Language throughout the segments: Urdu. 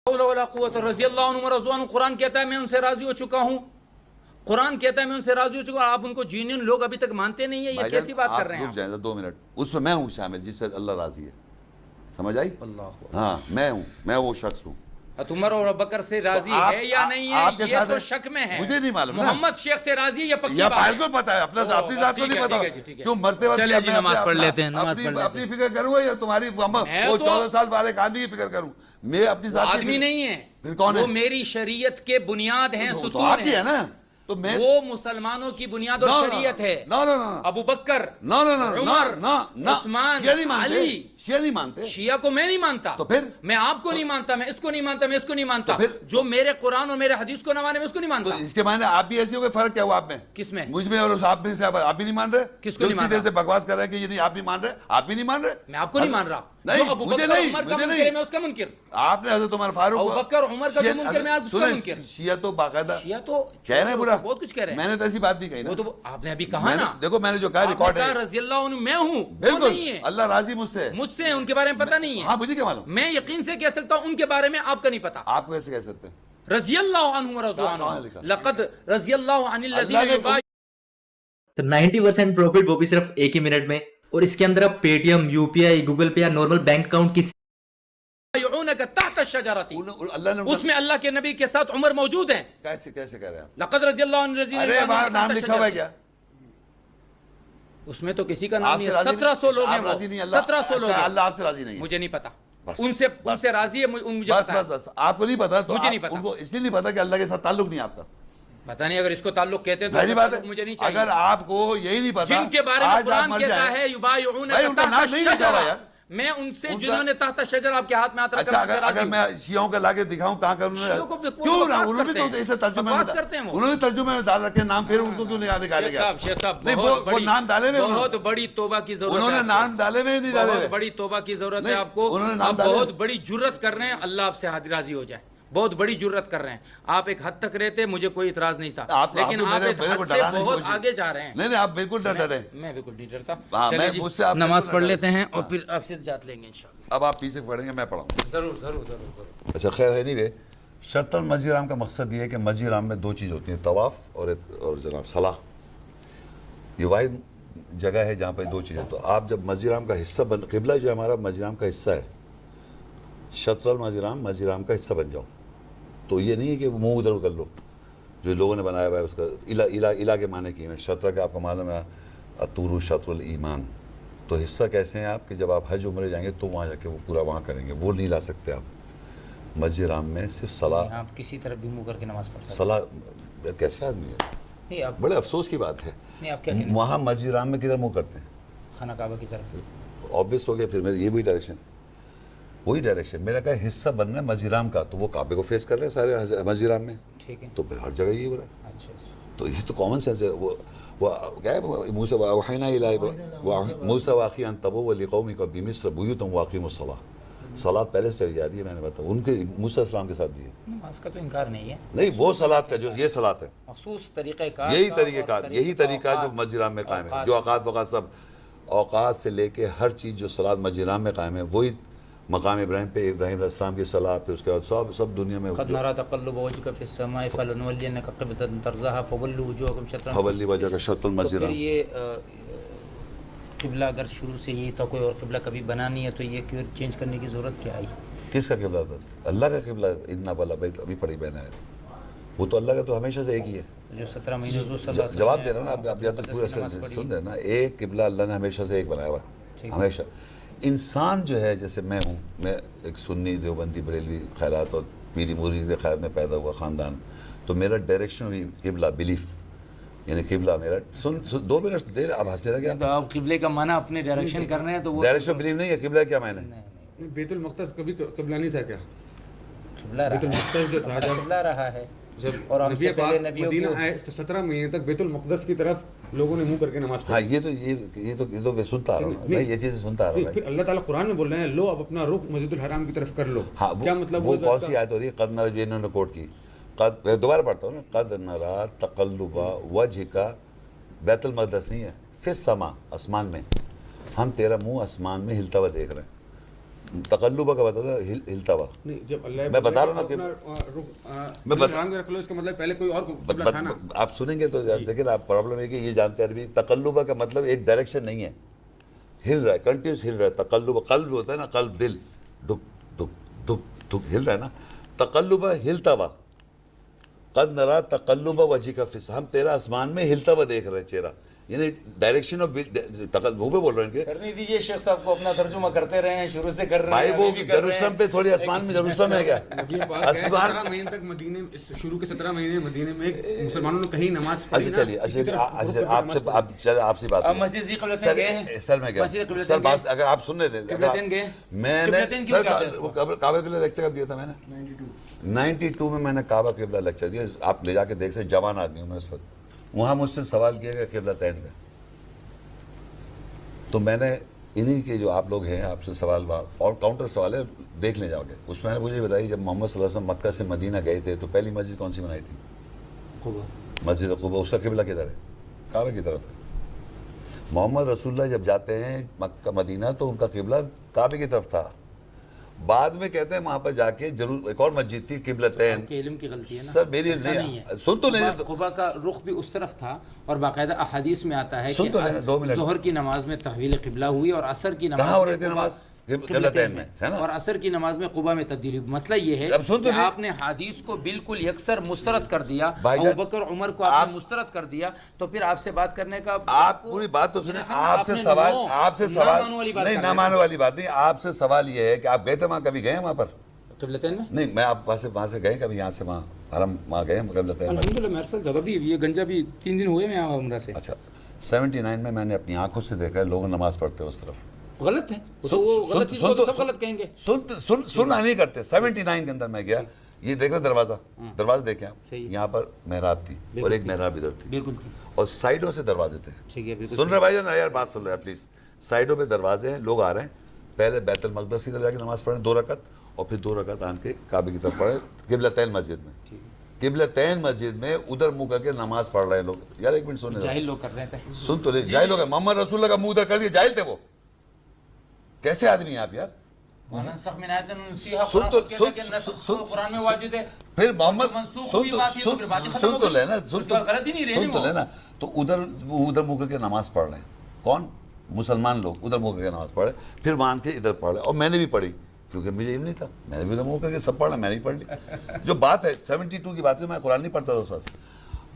رضی اللہ عنہ رضوان. قرآن کہتا ہے میں ان سے راضی ہو چکا ہوں. قرآن کہتا ہے میں ان سے راضی ہو چکا ہوں. آپ ان کو جینین لوگ ابھی تک مانتے نہیں ہیں. یہ کیسی بات کر رہے ہیں آپ؟ رک جائیں 2 منٹ. اس میں ہوں شامل جس سے اللہ راضی ہے. سمجھ آئی؟ ہاں میں ہوں، میں وہ شخص ہوں. عمر اور ابوبکر سے راضی ہے یا نہیں ہے یہ تو شک میں ہے. مجھے نہیں معلوم. محمد شیخ سے راضی ہے یہ پکی یا بات ہے. پائل کو پتا ہے، اپنی ذات کو نہیں پتا. کیوں مرتے وقت چلے جی نماز پڑھ لیتے ہیں. نماز پڑھ لیتے ہیں. اپنی فکر کروں یا تمہاری وہ 14 سال والے گاندھی کی فکر کروں؟ میں اپنی ذات کی آدمی نہیں ہے. پھر کون ہے؟ وہ میری شریعت کے بنیاد ہیں، تو ستون آپ کی ہے ہیں. نا. تو میں وہ مسلمانوں کی بنیاد اور شریعت ہے. ابو بکر، عمر، عثمان، علی. شیعہ نہیں مانتے. شیعہ کو میں نہیں مانتا تو پھر میں آپ کو نہیں مانتا، میں اس کو نہیں مانتا، میں اس کو نہیں مانتا. جو میرے قرآن اور میرے حدیث کو نہ مانے میں اس کو نہیں تو مانتا. اس کے معنی آپ بھی ایسے ہو گئے. فرق کیا ہوا آپ میں؟ کس میں؟ مجھ میں اور آپ میں سے. آپ بھی نہیں مان رہے. کس کو نہیں مان رہا؟ سے بکواس کر رہے ہیں کہ یہ نہیں آپ بھی مان رہے. آپ بھی نہیں مان رہے. میں آپ کو نہیں مان رہا. نہیں جو ابو مجھے بکر نہیں، عمر کا مجھے منکر ہے نہیں. میں اس کا منکر. آپ نے حضرت عمر فاروق ابو بکر عمر کا جو منکر میں آپ اس کا منکر. شیعہ تو باقاعدہ شیعہ تو کہہ رہے ہیں برا. بہت کچھ کہہ رہے ہیں. میں نے تو ایسی بات نہیں کہی نا. وہ تو آپ نے ابھی کہا نا. دیکھو میں نے جو کہا ریکارڈ ہے. رضی اللہ عنہ میں ہوں. بالکل اللہ راضی مجھ سے. مجھ سے ان کے بارے میں پتہ نہیں ہے. ہاں مجھے کیا معلوم. میں یقین سے کہہ سکتا ہوں ان کے بارے میں آپ کا نہیں پتا. آپ کو ایسے کہہ سکتے ہیں رضی اللہ عنہ ورضوانہ. لقد رضی اللہ عن الذین. تو 90% پروفٹ وہ بھی صرف ایک ہی منٹ میں. اور اس کے اندر آپ پے ٹی ایم، یو پی آئی، گوگل پے یا نارمل بینک اکاؤنٹ کی تحت الشجرۃ. اس میں اللہ کے نبی کے ساتھ عمر موجود ہیں. کیسے کہہ رہے ہیں آپ؟ لقد رضی اللہ عنہ الذین. ارے وہاں نام لکھا ہوا ہے کیا؟ اس میں تو کسی کا نام نہیں ہے. 1700 لوگ ہیں. 1700 لوگ ہیں. اللہ آپ سے راضی نہیں ہے. مجھے نہیں پتا. ان سے راضی ہے مجھے پتا ہے. بس آپ کو نہیں پتا تو مجھے نہیں پتا. ان کو اس لیے نہیں پتا کہ اللہ کے ساتھ تعلق نہیں آپ کا. پتا نہیں. اگر اس کو تعلق کہتے ہیں ظاہری بات ہے. مجھے نہیں چاہیے. اگر آپ کو یہی نہیں پتا جن کے بارے میں قرآن کہتا ہے یبایعونک تحت الشجرۃ. میں ان سے جنہوں نے تحت الشجر آپ کے ہاتھ میں ہاتھ رکھا. اچھا اگر میں شیعوں کا لا کے دکھاؤں کہاں کروں؟ کیوں نہ انہوں نے تو اسے ترجمے میں انہوں نے ترجمے میں ڈال رکھے نام. پھر ان کو کیوں نہیں نکالے گا؟ شیخ صاحب نہیں وہ نام ڈالے میں بہت بڑی توبہ کی ضرورت ہے. انہوں نے نام ڈالے میں نہیں ڈالے. بہت بڑی توبہ کی ضرورت ہے آپ کو. آپ بہت بڑی جرت کر رہے ہیں. اللہ آپ سے راضی ہو جائے. بہت بڑی جرت کر رہے ہیں. آپ ایک حد تک رہتے مجھے کوئی اعتراض نہیں تھا. لیکن آپ ایک حد سے بہت آگے جا رہے ہیں. نہیں آپ بالکل ڈر رہے. میں بالکل نہیں ڈرتا. چلیے جی نماز پڑھ لیتے ہیں اور پھر آپ سے جات لیں گے انشاءاللہ. اب آپ پیچھے پڑھیں گے میں پڑھاؤں. ضرور. اچھا خیر ہے. نہیں شرط المسجد الحرام کا مقصد یہ ہے کہ مسجد الحرام میں 2 چیز ہوتی ہیں، طواف اور جناب صلاح. یہ واحد جگہ ہے جہاں پہ 2 چیزیں. تو آپ جب مسجد الحرام کا حصہ قبلہ جو ہمارا مسجد الحرام کا حصہ ہے، شطر المسجد الحرام مسجد الحرام کا حصہ بن جاؤں. تو یہ نہیں ہے کہ منہ ادھر کر لو جو لوگوں نے بنایا ہوا ہے. اس کا الہ کے معنی کی ہے. شطرہ کا آپ کو معلوم ہے اطور شطر الایمان. تو حصہ کیسے ہیں آپ کہ جب آپ حج عمرے جائیں گے تو وہاں جا کے وہ پورا وہاں کریں گے. وہ نہیں لا سکتے آپ. مسجد الحرام میں صرف صلاح. آپ کسی طرف بھی منہ کر کے نماز پڑھ سکتے. صلاح کیسے آدمی ہے؟ بڑے افسوس کی بات ہے. وہاں مسجد الحرام میں کدھر منہ کرتے ہیں؟ خانہ کعبہ کی طرف. آبویس ہو گیا پھر میرے یہ وہی ڈائریکشن میرا کہا حصہ بننا ہے مسجد الحرام کا. تو وہ کعبے کو فیس کر رہے ہیں سارے مسجد الحرام میں. ٹھیک ہے. تو پھر ہر جگہ یہ ہو رہا ہے. اچھا. تو یہ تو کامن سینس ہے. وہ کیا ہے موسیٰ وحینا موسیٰ واقعی ان تبوا لقومک بمصر بیوتا واقیموا الصلاۃ. صلاۃ پہلے سے جا رہی ہے. میں نے بتایا ان کے موسیٰ السلام کے ساتھ بھی ہے. نماز کا تو انکار نہیں ہے. نہیں وہ صلاۃ کا جو یہ صلاۃ ہے مخصوص طریقہ کار. یہی طریقہ جو مسجد الحرام میں قائم ہے. جو اوقات وقات سب اوقات سے لے کے ہر چیز جو صلاۃ مسجد الحرام میں قائم ہے وہی مقام ابراہیم پہ ابراہیم علیہ السلام کی صلاح. پھر اس کے بعد سب دنیا میں قد نرى تقلب وجهك في السماء فلنولينك قبلة ترضاها فولوا وجوهكم شطرا فولوا وجهك شطر المسجد. پھر یہ قبلہ اگر شروع سے یہی تھا کوئی اور قبلہ کبھی بنا نہیں ہے تو یہ کیوں چینج کرنے کی ضرورت کیا آئی؟ کس کا قبلہ تھا؟ اللہ کا قبلہ. ان والا بیت ابھی پڑھی بہنا ہے. وہ تو اللہ کا تو ہمیشہ سے ایک ہی ہے. جو 17 مہینے حضور صلی اللہ علیہ وسلم جواب دے رہا نا آپ. یا تو پورا سن رہے نا. ایک قبلہ اللہ نے ہمیشہ سے ایک بنایا ہوا ہمیشہ. انسان جو ہے جیسے میں ہوں, میں ایک سنی دیوبندی بریلوی خیالات اور پیری مرید کے خیال میں پیدا ہوا خاندان. تو میرا ڈائریکشن ہوئی قبلہ بلیف. یعنی قبلہ میرا 2 منٹ دیر آپ ہنسنے لگے. تو آپ قبلے کا معنی اپنے ڈائریکشن کر رہے ہیں تو وہ ڈائریکشن بلیف نہیں ہے. قبلہ کیا معنی ہے؟ بیت المقدس کبھی قبلہ نہیں تھا کیا؟ قبلہ بیت المقدس جو تھا قبلہ رہا ہے. جب اور ہم سے پہلے نبی پاک مدینہ آئے تو 17 مہینے تک بیت المقدس کی طرف لوگوں نے منہ کر کے نماز پڑھی. ہاں یہ تو میں سنتا آ رہا ہوں. میں یہ چیزیں سنتا آ رہا ہوں. پھر اللہ تعالیٰ قرآن میں بول رہے ہیں لو اب اپنا رخ مسجد الحرام کی طرف کر لو. ہاں کیا مطلب وہ کون سی آیت ہو رہی ہے؟ قد نرى جو انہوں نے کوٹ کی. دوبارہ پڑھتا ہوں نا. قد نرى تقلب وجهك بیت المقدس نہیں ہے. فی السماء آسمان میں. ہم تیرا منہ آسمان میں ہلتا ہوا دیکھ رہے ہیں. تقلب کا بتا تھا ہلتا ہوا. نہیں جب اللہ میں بتا رہا ہوں نا کہ میں رکھ لو اس کا مطلب پہلے کوئی اور قبلہ تھا نا. آپ سنیں گے تو دیکھیں آپ پرابلم ہے کہ یہ جانتے ہیں عربی تقلب کا مطلب ایک ڈائریکشن نہیں ہے, ہل رہا ہے, کنٹینیوس ہل رہا ہے. تقلب قلب ہوتا ہے نا, قلب دل دھک دھک دھک دھک ہل رہا ہے نا. تقلب ہلتا ہوا, قد نرا تقلب وجهك في السماء, ہم تیرا آسمان میں ہلتا ہوا دیکھ رہے ہیں چہرہ, یعنی ڈائریکشن آف تقلب پہ بول رہے ہیں کہ کرنے دیجئے شیخ صاحب کو اپنا ترجمہ کرتے رہے ہیں, شروع سے کر رہے بھائی ہیں. وہ جروسلم پہ تھوڑی آسمان میں جروسلم ہے کیا؟ آسمان 17 مہینے تک مدینے شروع کے 17 مہینے مدینے میں مسلمانوں نے کہیں نماز پڑھی. اچھا چلیے آپ سے بات اب مسجد قبلتین گئے ہیں, سر میں کیا سر بات اگر آپ سن رہے تھے, قبلتین گئے, میں نے قبلتین کیوں کہتے ہیں؟ کعبہ قبلہ لیکچر کب دیا تھا میں نے 92 میں نے کعبہ قبلہ لیکچر دیا. آپ لے جا کے دیکھ سکتے, جوان آدمی ہوں میں اس وقت. وہاں مجھ سے سوال کیا گیا قبلتین کا, تو میں نے انہی کے جو آپ لوگ ہیں آپ سے سوال اور کاؤنٹر سوال ہے دیکھ لیں جاؤ گے. اس میں نے مجھے بتائی جب محمد صلی اللہ علیہ وسلم مکہ سے مدینہ گئے تھے تو پہلی مسجد کون سی بنائی تھی؟ مسجد قباء. اس کا قبلہ کدھر ہے؟ کعبہ کی طرف ہے. محمد رسول اللہ جب جاتے ہیں مکہ مدینہ تو ان کا قبلہ کعبے کی طرف تھا. بعد میں کہتے ہیں وہاں پر جا کے ضرور ایک اور مسجد تھی قبلتین. آپ کے علم کی غلطی ہے نا سر, میری نہیں سن تو نہیں, قباء کا رخ بھی اس طرف تھا, اور باقاعدہ احادیث میں آتا ہے سن تو لینا 2 منٹ. ظہر کی نماز میں تحویل قبلہ ہوئی اور عصر کی نماز کہاں ہو رہی تھی نماز؟ قبلتین میں ہے نا, اور عصر کی نماز میں قباء میں تبدیلی ہوئی. مسئلہ یہ ہے کہ آپ نے حدیث کو بالکل یکسر مسترد کر دیا, ابوبکر عمر کو آپ نے مسترد کر دیا, تو پھر آپ سے بات کرنے کا آپ پوری بات تو سنیں. آپ سے سوال نہیں, نہ ماننے والی بات نہیں. آپ سے سوال یہ ہے کہ آپ گئے تھے وہاں, کبھی گئے وہاں پر قبلتین میں؟ نہیں, میں آپ وہاں سے گئے کبھی, یہاں سے وہاں حرم وہاں گئے قبلتین میں؟ الحمدللہ میرے ساتھ جگہ بھی یہ گنجا بھی 3 دن ہوئے میں عمرہ سے. اچھا 79 میں نے اپنی آنکھوں سے دیکھا ہے لوگ نماز پڑھتے ہیں اس طرف. غلط ہے, تو وہ غلط چیز کو تو سب غلط کہیں گے. سننا نہیں کرتے. 79 کے اندر میں گیا, یہ دیکھ رہے دروازہ دیکھیں آپ, یہاں پر محراب تھی اور ایک محراب ادھر تھی, بالکل, اور سائڈوں سے دروازے تھے. ٹھیک ہے, بالکل سن رہے بھائی جان, یار بات سن رہے ہیں پلیز. سائڈوں پہ دروازے ہیں, لوگ آ رہے ہیں, پہلے بیت المقدس کی طرف جا کے نماز پڑھیں 2 رکعت, اور پھر 2 رکعت آن کے کعبے کی طرف پڑھیں قبلتین مسجد میں. قبلتین مسجد میں ادھر منہ کر کے نماز پڑھ رہے ہیں لوگ. یار ایک منٹ سنیں, جاہل لوگ کر رہے تھے. سن تو لے, جاہل لوگ. محمد رسول اللہ کا منہ ادھر کر دیا, جاہل تھے وہ. کیسے آدمی ہیں آپ یار؟ قرآن میں واجد ہے. پھر محمد سن تو لینا, تو ادھر منہ کر کے نماز پڑھ رہے ہیں. کون؟ مسلمان لوگ ادھر منہ کر کے نماز پڑھ رہے, پھر وہاں کے ادھر پڑھ رہے, اور میں نے بھی پڑھی کیونکہ مجھے علم نہیں تھا, میں نے بھی ادھر منہ کر کے سب پڑھا, میں نے بھی پڑھ لی. جو بات ہے 72 کی بات ہے, میں قرآن نہیں پڑھتا تھا اس وقت.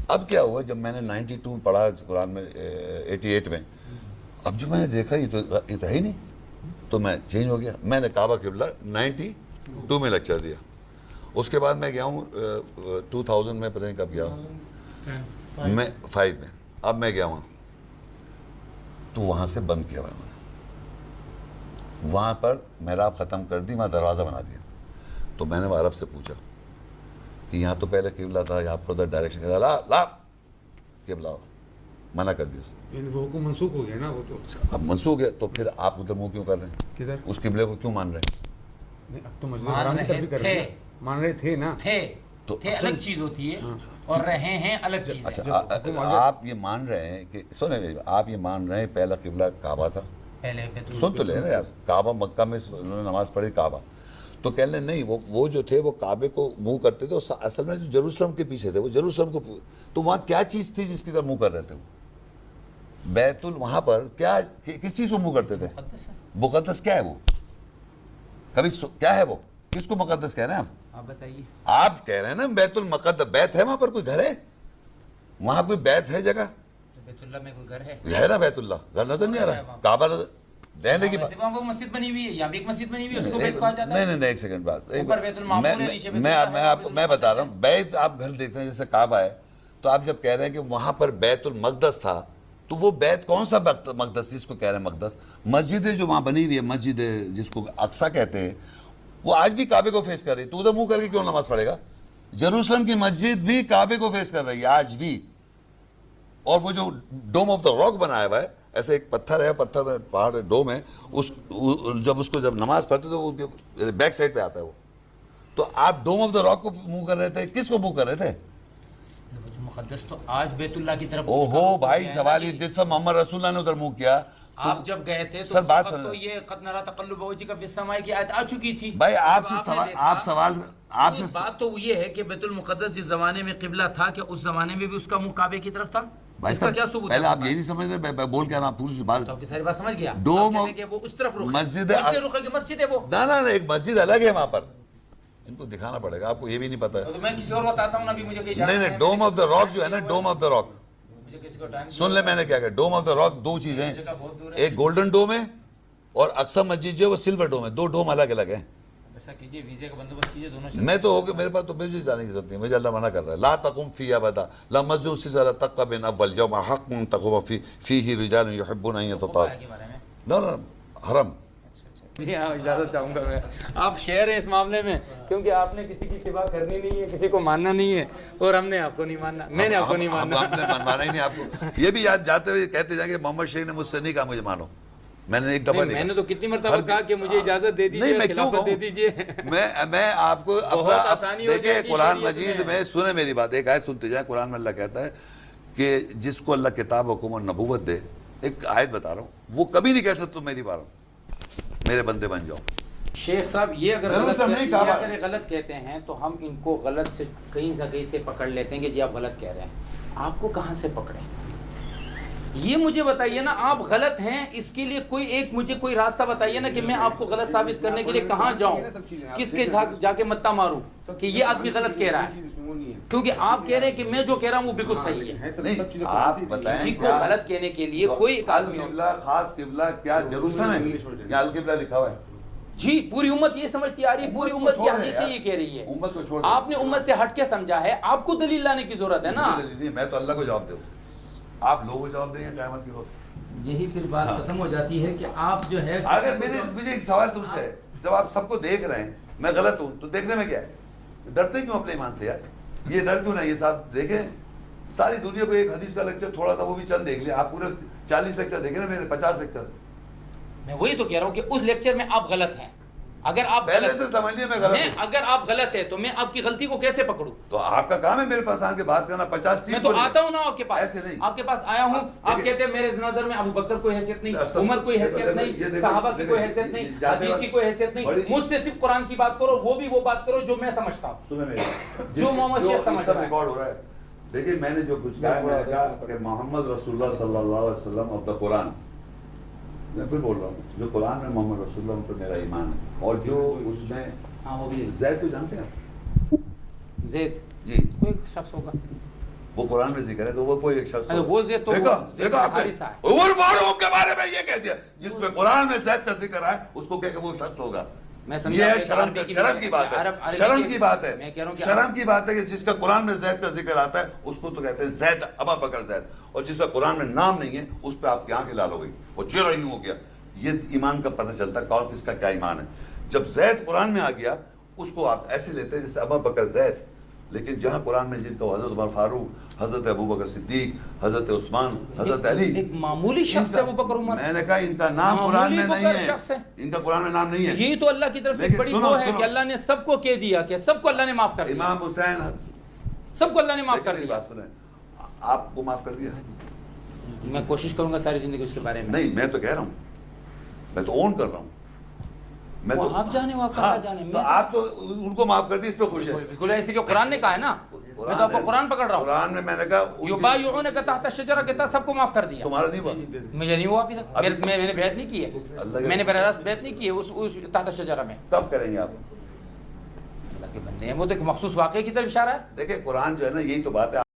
اب کیا ہوا جب میں نے 92 میں پڑھا قرآن میں 88 میں, اب جب میں نے دیکھا یہ تو ہے ہی نہیں, تو میں چینج ہو گیا. میں نے کعبہ قبلہ 92 میں لیکچر دیا. اس کے بعد میں گیا ہوں 2000 میں, پتہ نہیں کب گیا ہوں میں, 5 میں. اب میں گیا ہوں تو وہاں سے بند کیا ہوا, وہاں پر محراب ختم کر دی, وہاں دروازہ بنا دیا. تو میں نے وہ عرب سے پوچھا کہ یہاں تو پہلے قبلہ تھا, یہاں پر ادھر ڈائریکشن لا قبلہ منع کر دیا. یعنی وہ حکم منسوخ ہو گیا نا, وہ تو اب منسوخ ہو گیا, تو پھر آپ ادھر منہ کیوں کر رہے ہیں؟ کدھر اس قبلے کو کیوں مان رہے ہیں؟ نہیں, اب تو مسجد حرام کی طرف کر رہے ہیں. مان رہے تھے نا, تھے الگ چیز ہوتی ہے, اور رہے ہیں الگ چیز. اچھا آپ یہ مان رہے ہیں کہ سنیں, آپ یہ مان رہے ہیں پہلا قبلہ کعبہ تھا, سن تو لے نا یار, کعبہ مکہ میں انہوں نے نماز پڑھی کعبہ, تو کہہ لیں نہیں وہ جو تھے وہ کعبے کو منہ کرتے تھے, اصل میں جو جروسلم کے پیچھے تھے وہ جروسلم کو, تو وہاں کیا چیز تھی جس کی طرف منہ کر رہے تھے وہ؟ بیت وہاں پر کیا کس چیز کو منہ کرتے تھے؟ مقدس کیا ہے وہ؟ کبھی کیا ہے وہ؟ کس کو مقدس کہہ رہے ہیں آپ بتائیے؟ آپ کہہ رہے ہیں نا بیت المقدس, بیت ہے وہاں پر, کوئی گھر ہے وہاں, کوئی بیت ہے جگہ؟ بیت اللہ میں کوئی گھر ہے نا, بیت اللہ گھر نظر نہیں آ رہا, کعبہ رہنے کی بات. وہاں مسجد بنی ہوئی ہے, یہاں بھی ایک مسجد بنی ہوئی ہے, اس کو بیت کہا جاتا ہے. نہیں ایک سیکنڈ بات, میں بتا رہا ہوں, بیت آپ گھر دیکھتے ہیں جیسے کعبہ ہے, تو آپ جب کہہ رہے ہیں کہ وہاں پر بیت المقدس تھا, تو وہ بیت کون سا مقدس جس کو کہہ رہے ہیں مقدس؟ مسجد جو وہاں بنی ہوئی ہے, مسجد جس کو اقصیٰ کہتے ہیں, وہ آج بھی کعبے کو فیس کر رہی ہے. تو ادھر منہ کر کے کیوں نماز پڑھے گا؟ جروسلم کی مسجد بھی کعبے کو فیس کر رہی ہے آج بھی. اور وہ جو ڈوم آف دا راک بنایا ہوا ہے, ایسے ایک پتھر ہے, پتھر میں پہاڑ ہے, ڈوم ہے, جب نماز پڑھتے تو ان کے بیک سائڈ پہ آتا ہے وہ. تو آپ ڈوم آف دا راک کو منہ کر رہے تھے, کس کو منہ کر رہے تھے؟ مقدس تو آج بیت اللہ کی طرف. اوہو بھائی, سوال یہ جس پر محمد رسول اللہ نے ادھر منہ کیا, آپ جب گئے تھے تو سر بات اس وقت تو یہ قد نرى تقلب وجهك في السماء کی آیت آ چکی تھی بھائی آپ اب سے آپ نے سوال دیکھا- آپ سوال آپ سے بات تو یہ ہے کہ بیت المقدس جس زمانے میں قبلہ تھا کہ اس زمانے میں بھی اس کا منہ کعبے کی طرف تھا بھائی اس کا کیا صاحب ثبوت پہلے ہے آپ یہ نہیں سمجھ رہے میں بول کیا رہا ہوں پوری سی بات تو آپ کی ساری بات سمجھ گیا ڈوم آپ کہتے ہیں کہ وہ اس طرف رخ ہے مسجد اس کے رخ ہے کہ مسجد ہے وہ نہ ایک مسجد الگ ہے وہاں پر ان کو دکھانا پڑے گا آپ کو یہ بھی نہیں پتا ہے تو میں کسی اور بتاتا ہوں نا ابھی مجھے کہیں نہیں ڈوم آف دا راک جو ہے نا ڈوم آف دا راک مجھے کسی کو ٹائم سن لے میں نے کیا کہا ڈوم آف دا راک دو چیزیں ہیں ایک گولڈن ڈوم ہے اور اقصی مسجد جو ہے وہ سلور ڈوم ہے دو ڈوم الگ الگ ہیں ایسا کیجئے ویزے کا بندوبست کیجئے دونوں میں تو ہو گیا میرے پاس تو مجھے جانے کی ضرورت نہیں مجھے اللہ منع کر رہا ہے لا تقم فی ابدا لا مسجد اسی سے تقب من اول یوم حق تقوم فیہ رجال یحبون ان یتطہروا کے بارے میں نو حرم جی ہاں اجازت چاہوں گا میں آپ شیئر ہیں اس معاملے میں کیونکہ آپ نے کسی کی اتباع کرنی نہیں ہے کسی کو ماننا نہیں ہے اور ہم نے آپ کو نہیں ماننا میں نے آپ کو نہیں ماننا ہم نے منوانا ہی نہیں آپ کو یہ بھی یاد جاتے ہوئے کہتے جائیں کہ محمد شیخ نے مجھ سے نہیں کہا مجھے مانو میں نے ایک دفعہ میں نے تو کتنی مرتبہ کہا کہ مجھے اجازت دے دیجیے میں کیوں خلافت دے کہوں دیجیے میں آپ کو بہت آسانی ہو دیکھیں جائے گی قرآن شریعت مجید میں میں سنیں میری بات ایک آیت سنتے جائیں قرآن میں اللہ کہتا ہے کہ جس کو اللہ کتاب حکم اور نبوت دے ایک آیت بتا رہا ہوں وہ کبھی نہیں کہہ سکتا تم میری بارو میرے بندے بن جاؤ شیخ صاحب یہ اگر ضرور غلط صاحب نہیں کہا یہ اگر غلط کہتے ہیں تو ہم ان کو غلط سے کہیں جگہ سے پکڑ لیتے ہیں کہ جی آپ غلط کہہ رہے ہیں آپ کو کہاں سے پکڑیں یہ مجھے بتائیے نا آپ غلط ہیں اس کے لیے کوئی ایک مجھے کوئی راستہ بتائیے نا کہ میں آپ کو غلط ثابت کرنے کے لیے کہاں جاؤں کس کے جا کے متا ماروں کہ یہ آدمی غلط کہہ رہا ہے کیونکہ آپ کہہ رہے ہیں کہ میں جو کہہ رہا ہوں وہ بالکل صحیح ہے نہیں آپ بتائیں کسی کو غلط کہنے کے لیے کوئی ایک آدمی ہو القبلہ خاص قبلہ کیا جروسلم ہے کیا القبلہ لکھا ہوا ہے جی پوری امت یہ سمجھتی آ رہی ہے پوری امت کی حدیث سے یہ کہہ رہی ہے امت کو چھوڑ آپ نے امت سے ہٹ کے سمجھا ہے آپ کو دلیل لانے کی ضرورت ہے نا میں تو اللہ کو جواب دوں آپ لوگوں کو جواب دیں گے قیامت کی روز یہی پھر بات ختم ہو جاتی ہے کہ آپ جو ہے اگر مجھے ایک سوال تم سے ہے جب آپ سب کو دیکھ رہے ہیں میں غلط ہوں تو دیکھنے میں کیا ہے ڈرتے کیوں اپنے ایمان سے یار یہ ڈر کیوں نہیں یہ صاحب دیکھیں ساری دنیا کو ایک حدیث کا لیکچر تھوڑا سا وہ بھی چند دیکھ لیا آپ پورے 40 لیکچر دیکھیں نا میرے 50 لیکچر میں وہی تو کہہ رہا ہوں کہ اس لیکچر میں آپ غلط ہیں اگر آپ پہلے سے سمجھ لیے میں غلط ہوں اگر آپ غلط ہے تو میں آپ کی غلطی کو کیسے پکڑوں تو آپ کا کام ہے میرے پاس آن کے بات کرنا 50 میں تو آتا ہوں نا آپ کے پاس ایسے نہیں آپ کے پاس آیا ہوں آپ کہتے ہیں میرے نظر میں ابو بکر کوئی حیثیت نہیں عمر کوئی حیثیت نہیں صحابہ کی کوئی حیثیت نہیں حدیث کی کوئی حیثیت نہیں مجھ سے صرف قرآن کی بات کرو وہ بھی وہ بات کرو جو میں سمجھتا ہوں جو محمد شیخ سمجھ رہا ہے ریکارڈ ہو رہا ہے دیکھیں میں نے جو کچھ کہا میں نے کہا کہ محمد رسول اللہ صلی اللہ علیہ وسلم آف دا قرآن میں پھر بول رہا ہوں جو قرآن میں محمد رسول اللہ پر میرا ایمان ہے اور جو اس میں زید کو جانتے ہیں زید جی کوئی شخص ہوگا وہ قرآن میں ذکر ہے تو وہ کوئی ایک شخص وہ زید تو دیکھا آپ نے عمر فاروق کے بارے میں یہ کہہ دیا جس میں قرآن میں زید کا ذکر ہے اس کو کہہ کہ وہ شخص ہوگا یہ شرم کی بات ہے شرم کی بات ہے شرم کی بات ہے کہ جس کا قرآن میں زید کا ذکر آتا ہے اس کو تو کہتے ہیں زید ابا بکر زید اور جس کا قرآن میں نام نہیں ہے اس پہ آپ کی آنکھ لال ہو گئی وہ چہرہ یوں ہو گیا یہ ایمان کا پتہ چلتا ہے کون کس کا کیا ایمان ہے جب زید قرآن میں آ گیا اس کو آپ ایسے لیتے ہیں جیسے ابا بکر زید لیکن جہاں قرآن میں جن کو حضرت عمر فاروق حضرت ابو بکر صدیق حضرت عثمان حضرت علی ایک معمولی شخص ہے ابو بکر عمر میں نے کہا ان کا نام قرآن میں نہیں ہے ان کا قرآن میں نام نہیں ہے یہی تو اللہ کی طرف سے بڑی وہ ہے کہ اللہ نے سب کو کہہ دیا کہ سب کو اللہ نے معاف کر دیا امام حسین سب کو اللہ نے معاف کر دیا بات سنیں آپ کو معاف کر دیا میں کوشش کروں گا ساری زندگی اس کے بارے میں نہیں میں تو کہہ رہا ہوں میں تو اون کر رہا ہوں میں تو آپ جانے وہ آپ کا جانے تو آپ تو ان کو معاف کر دی اس پہ خوش ہے بالکل ایسے کہ قرآن نے کہا ہے نا میں تو آپ کو قرآن پکڑ رہا ہوں قرآن میں نے کہا یبایعون کا تحت الشجرہ کہتا سب کو معاف کر دیا تمہارا نہیں ہوا مجھے نہیں ہوا ابھی تک میں نے بیعت نہیں کی ہے میں نے براہ راست بیعت نہیں کی ہے اس تحت الشجرہ میں کب کریں گے آپ اللہ کے بندے ہیں وہ تو ایک مخصوص واقعے کی طرف اشارہ ہے دیکھیں قرآن جو ہے نا یہی تو بات ہے